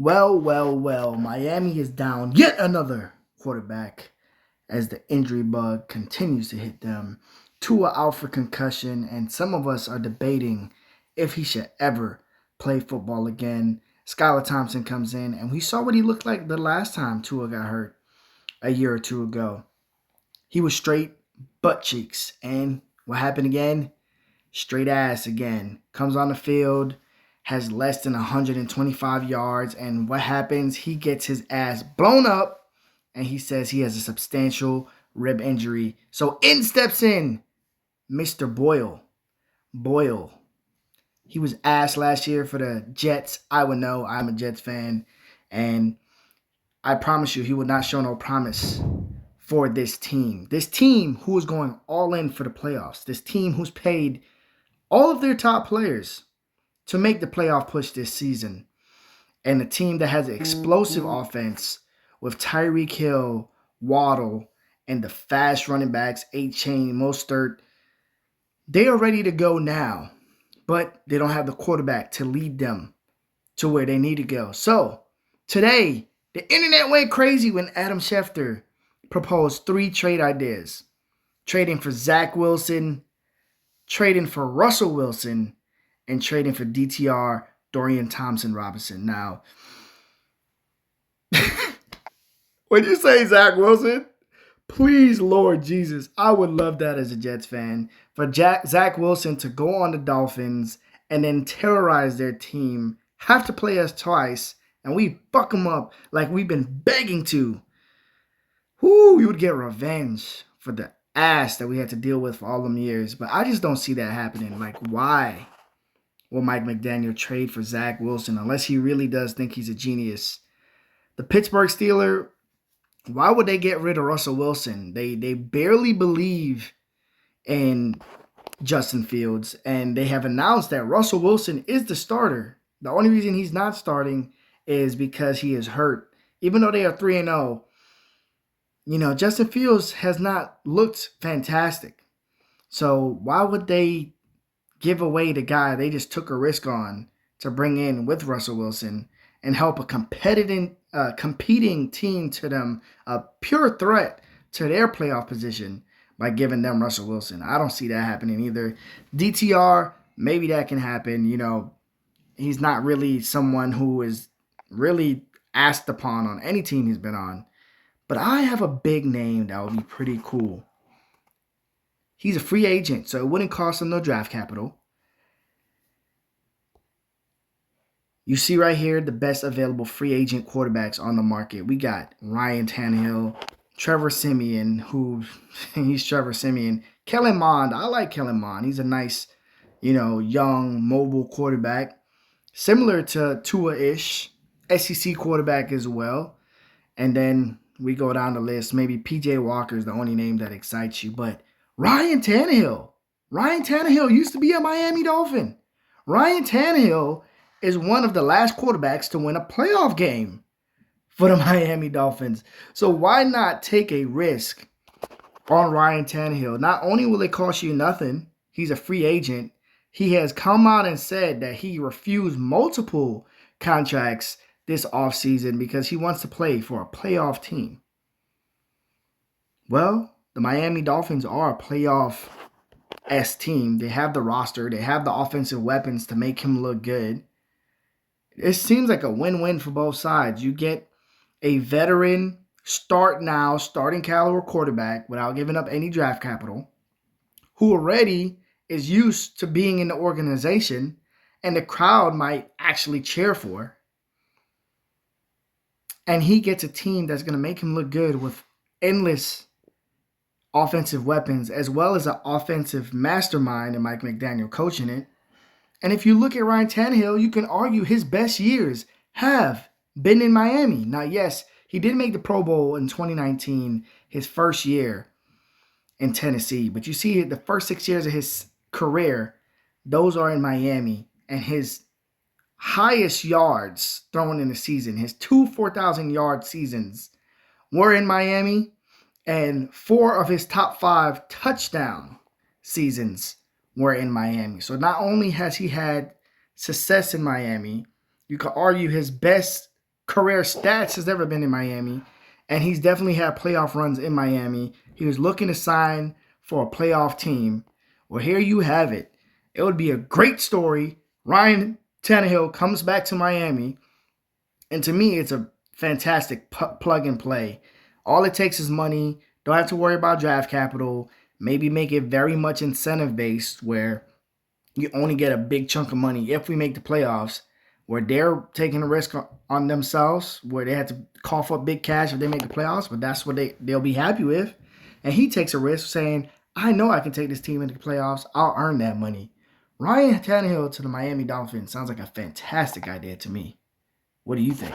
Well. Miami is down yet another quarterback as the injury bug continues to hit them. Tua out for concussion, and some of us are debating if he should ever play football again. Skylar Thompson comes in, and we saw what he looked like the last time Tua got hurt a year or two ago. He was straight butt cheeks, and what happened again? Straight ass again. Comes on the field, has less than 125 yards, and what happens? He gets his ass blown up, and he says he has a substantial rib injury. So in steps in Mr. Boyle. Boyle. He was ass last year for the Jets. I would know. I'm a Jets fan. And I promise you, he would not show no promise for this team. This team who is going all in for the playoffs. This team who's paid all of their top players to make the playoff push this season. And a team that has an explosive offense with Tyreek Hill, Waddle, and the fast running backs, A-Chain, Mostert. They are ready to go now, but they don't have the quarterback to lead them to where they need to go. So, today, the internet went crazy when Adam Schefter proposed 3 trade ideas. Trading for Zach Wilson, trading for Russell Wilson, and trading for DTR, Dorian Thompson-Robinson. Now, when you say Zach Wilson, please, Lord Jesus, I would love that as a Jets fan. For Zach Wilson to go on the Dolphins and then terrorize their team, have to play us twice, and we fuck them up like we've been begging to. We would get revenge for the ass that we had to deal with for all them years. But I just don't see that happening. Like, why will Mike McDaniel trade for Zach Wilson unless he really does think he's a genius? The Pittsburgh Steelers, why would they get rid of Russell Wilson? They barely believe in Justin Fields, and they have announced that Russell Wilson is the starter. The only reason he's not starting is because he is hurt. Even though they are 3-0, Justin Fields has not looked fantastic. So why would they give away the guy they just took a risk on to bring in with Russell Wilson and help a competing team to them, a pure threat to their playoff position by giving them Russell Wilson? I don't see that happening either. DTR, maybe that can happen. He's not really someone who is really asked upon on any team he's been on. But I have a big name that would be pretty cool. He's a free agent, so it wouldn't cost him no draft capital. You see right here the best available free agent quarterbacks on the market. We got Ryan Tannehill, Trevor Siemian, he's Trevor Siemian. Kellen Mond, I like Kellen Mond. He's a nice, young, mobile quarterback. Similar to Tua-ish, SEC quarterback as well. And then we go down the list. Maybe P.J. Walker is the only name that excites you. But Ryan Tannehill. Ryan Tannehill used to be a Miami Dolphin. Ryan Tannehill is one of the last quarterbacks to win a playoff game for the Miami Dolphins. So why not take a risk on Ryan Tannehill? Not only will it cost you nothing, he's a free agent. He has come out and said that he refused multiple contracts this offseason because he wants to play for a playoff team. The Miami Dolphins are a playoff-esque team. They have the roster. They have the offensive weapons to make him look good. It seems like a win-win for both sides. You get a veteran, starting caliber quarterback without giving up any draft capital, who already is used to being in the organization and the crowd might actually cheer for. And he gets a team that's going to make him look good with endless offensive weapons, as well as an offensive mastermind in Mike McDaniel coaching it. And if you look at Ryan Tannehill, you can argue his best years have been in Miami. Now, yes, he did make the Pro Bowl in 2019, his first year in Tennessee. But you see the first 6 years of his career, those are in Miami. And his highest yards thrown in a season, his 2 4,000-yard seasons were in Miami, and 4 of his top 5 touchdown seasons were in Miami. So not only has he had success in Miami, you could argue his best career stats has ever been in Miami, and he's definitely had playoff runs in Miami. He was looking to sign for a playoff team. Well, here you have it. It would be a great story. Ryan Tannehill comes back to Miami, and to me, it's a fantastic plug and play. All it takes is money. Don't have to worry about draft capital. Maybe make it very much incentive based where you only get a big chunk of money if we make the playoffs, where they're taking a risk on themselves, where they have to cough up big cash if they make the playoffs, but that's what they'll be happy with. And he takes a risk saying, I know I can take this team into the playoffs. I'll earn that money. Ryan Tannehill to the Miami Dolphins sounds like a fantastic idea to me. What do you think?